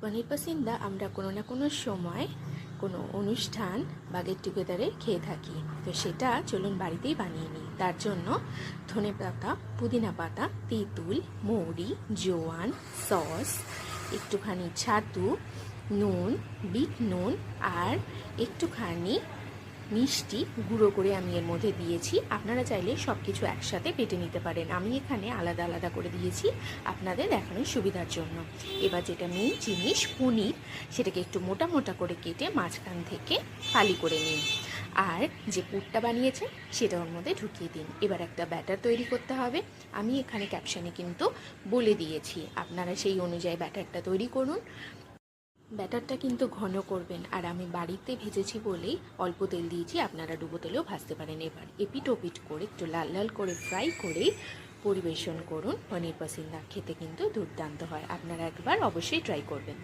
পনির পাসিন্দা আমরা কোনো না কোনো সময় কোনো অনুষ্ঠান বা গেট টুগেদারে খেয়ে থাকি। তো সেটা চলুন বাড়িতেই বানিয়ে নিই। তার জন্য ধনে পাতা, পুদিনা পাতা, তেঁতুল, মৌরি, জোয়ান, সস, একটুখানি ছাতু, নুন, বিট নুন আর একটুখানি মিষ্টি গুঁড়ো করে আমি এর মধ্যে দিয়েছি। আপনারা চাইলে সব কিছু একসাথে বেটে নিতে পারেন। আমি এখানে আলাদা আলাদা করে দিয়েছি আপনাদের দেখানোর সুবিধার জন্য। এবার যেটা মেইন জিনিস পনির, সেটাকে একটু মোটা মোটা করে কেটে মাঝখান থেকে ফালি করে নিন। আর যে পুরটা বানিয়েছেন সেটা ওর মধ্যে ঢুকিয়ে দিন। এবার একটা ব্যাটার তৈরি করতে হবে। আমি এখানে ক্যাপশনে কিন্তু বলে দিয়েছি, আপনারা সেই অনুযায়ী ব্যাটারটা তৈরি করুন। ব্যাটারটা কিন্তু ঘন করবেন, আর আমি বাড়িতে ভেজেছি বলেই অল্প তেল দিয়েছি, আপনারা ডুবো তেলেও ভাজতে পারেন। এবার এপিট ওপিট করে একটু লাল লাল করে ফ্রাই করেই পরিবেশন করুন পনির পাসিন্দা। খেতে কিন্তু দুর্দান্ত হয়, আপনারা একবার অবশ্যই ট্রাই করবেন।